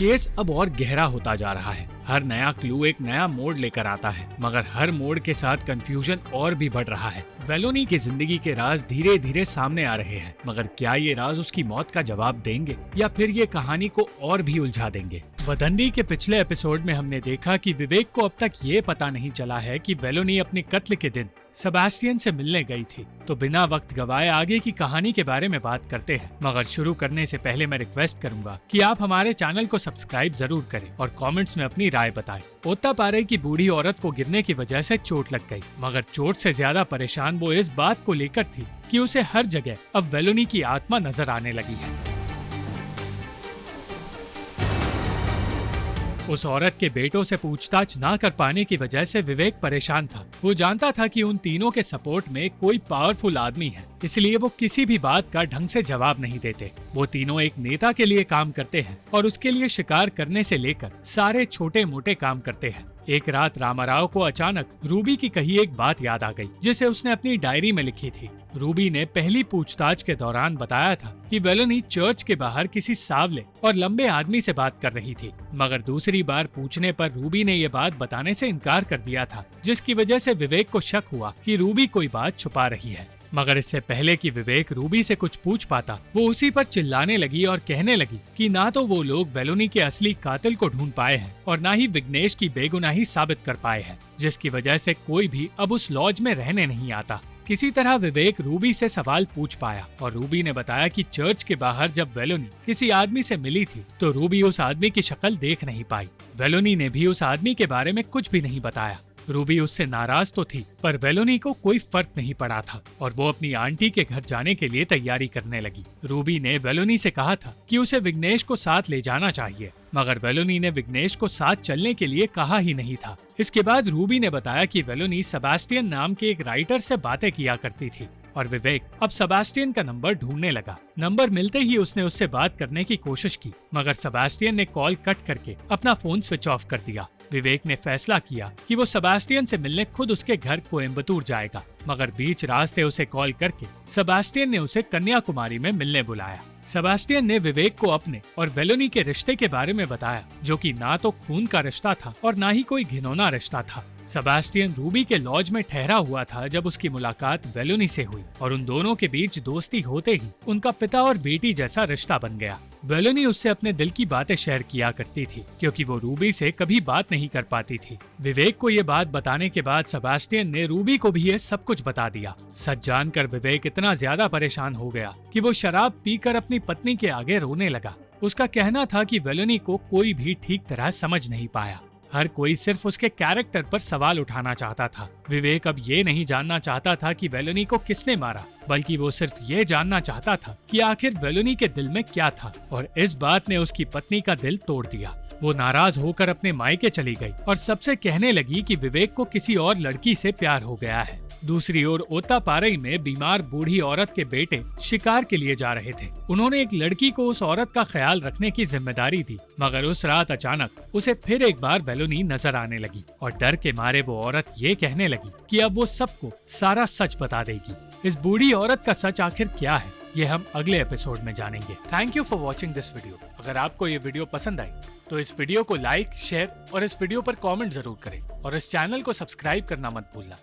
Case अब और गहरा होता जा रहा है। हर नया क्लू एक नया मोड़ लेकर आता है, मगर हर मोड़ के साथ कंफ्यूजन और भी बढ़ रहा है। वेलोनी की जिंदगी के राज धीरे धीरे सामने आ रहे हैं, मगर क्या ये राज उसकी मौत का जवाब देंगे या फिर ये कहानी को और भी उलझा देंगे। वदंडी के पिछले एपिसोड में हमने देखा कि विवेक को अब तक ये पता नहीं चला है कि वेलोनी अपने कत्ल के दिन सेबास्टियन से मिलने गई थी। तो बिना वक्त गवाए आगे की कहानी के बारे में बात करते हैं, मगर शुरू करने से पहले मैं रिक्वेस्ट करूंगा कि आप हमारे चैनल को सब्सक्राइब जरूर करें और कमेंट्स में अपनी राय बताएं। ओत्तापारे की बूढ़ी औरत को गिरने की वजह से चोट लग गई, मगर चोट से ज्यादा परेशान वो इस बात को लेकर थी कि उसे हर जगह अब वेलोनी की आत्मा नजर आने लगी है। उस औरत के बेटों से पूछताछ ना कर पाने की वजह से विवेक परेशान था। वो जानता था कि उन तीनों के सपोर्ट में कोई पावरफुल आदमी है, इसलिए वो किसी भी बात का ढंग से जवाब नहीं देते। वो तीनों एक नेता के लिए काम करते हैं और उसके लिए शिकार करने से लेकर सारे छोटे मोटे काम करते हैं। एक रात रामाराव को अचानक रूबी की कही एक बात याद आ गई, जिसे उसने अपनी डायरी में लिखी थी। रूबी ने पहली पूछताछ के दौरान बताया था कि वेलोनी चर्च के बाहर किसी सांवले और लंबे आदमी से बात कर रही थी, मगर दूसरी बार पूछने पर रूबी ने ये बात बताने से इनकार कर दिया था, जिसकी वजह से विवेक को शक हुआ कि रूबी कोई बात छुपा रही है। मगर इससे पहले कि विवेक रूबी से कुछ पूछ पाता, वो उसी पर चिल्लाने लगी और कहने लगी कि ना तो वो लोग वेलोनी के असली कातिल को ढूंढ पाए हैं और ना ही विघ्नेश की बेगुनाही साबित कर पाए हैं, जिसकी वजह से कोई भी अब उस लॉज में रहने नहीं आता। किसी तरह विवेक रूबी से सवाल पूछ पाया और रूबी ने बताया कि चर्च के बाहर जब वेलोनी किसी आदमी से मिली थी तो रूबी उस आदमी की शक्ल देख नहीं पाई। वेलोनी ने भी उस आदमी के बारे में कुछ भी नहीं बताया। रूबी उससे नाराज तो थी, पर वेलोनी को कोई फर्क नहीं पड़ा था और वो अपनी आंटी के घर जाने के लिए तैयारी करने लगी। रूबी ने वेलोनी से कहा था कि उसे विघ्नेश को साथ ले जाना चाहिए, मगर वेलोनी ने विघ्नेश को साथ चलने के लिए कहा ही नहीं था। इसके बाद रूबी ने बताया कि वेलोनी सेबास्टियन नाम के एक राइटर से बातें किया करती थी और विवेक अब सेबास्टियन का नंबर ढूंढने लगा। नंबर मिलते ही उसने उससे बात करने की कोशिश की, मगर सेबास्टियन ने कॉल कट करके अपना फोन स्विच ऑफ कर दिया। विवेक ने फैसला किया कि वो सेबास्टियन से मिलने खुद उसके घर कोयम्बतूर जाएगा, मगर बीच रास्ते उसे कॉल करके सेबास्टियन ने उसे कन्याकुमारी में मिलने बुलाया। सेबास्टियन ने विवेक को अपने और वेलोनी के रिश्ते के बारे में बताया, जो कि ना तो खून का रिश्ता था और ना ही कोई घिनौना रिश्ता था। सेबास्टियन रूबी के लॉज में ठहरा हुआ था जब उसकी मुलाकात वेलोनी से हुई और उन दोनों के बीच दोस्ती होते ही उनका पिता और बेटी जैसा रिश्ता बन गया। वेलोनी उससे अपने दिल की बातें शेयर किया करती थी, क्योंकि वो रूबी से कभी बात नहीं कर पाती थी। विवेक को ये बात बताने के बाद सेबास्टियन ने रूबी को भी ये सब कुछ बता दिया। सच जानकर विवेक इतना ज्यादा परेशान हो गया कि वो शराब पीकर अपनी पत्नी के आगे रोने लगा। उसका कहना था कि वेलोनी को कोई भी ठीक तरह समझ नहीं पाया। हर कोई सिर्फ उसके कैरेक्टर पर सवाल उठाना चाहता था। विवेक अब ये नहीं जानना चाहता था कि वेलोनी को किसने मारा, बल्कि वो सिर्फ ये जानना चाहता था कि आखिर वेलोनी के दिल में क्या था, और इस बात ने उसकी पत्नी का दिल तोड़ दिया। वो नाराज होकर अपने मायके चली गई और सबसे कहने लगी कि विवेक को किसी और लड़की से प्यार हो गया है। दूसरी ओर ओत्तापारे में बीमार बूढ़ी औरत के बेटे शिकार के लिए जा रहे थे। उन्होंने एक लड़की को उस औरत का ख्याल रखने की जिम्मेदारी दी, मगर उस रात अचानक उसे फिर एक बार वेलोनी नजर आने लगी और डर के मारे वो औरत ये कहने लगी कि अब वो सबको सारा सच बता देगी। इस बूढ़ी औरत का सच आखिर क्या है, ये हम अगले एपिसोड में जानेंगे। Thank you for watching this video. अगर आपको ये वीडियो पसंद आई तो इस वीडियो को लाइक, शेयर और इस वीडियो पर कमेंट जरूर करें और इस चैनल को सब्सक्राइब करना मत भूलना।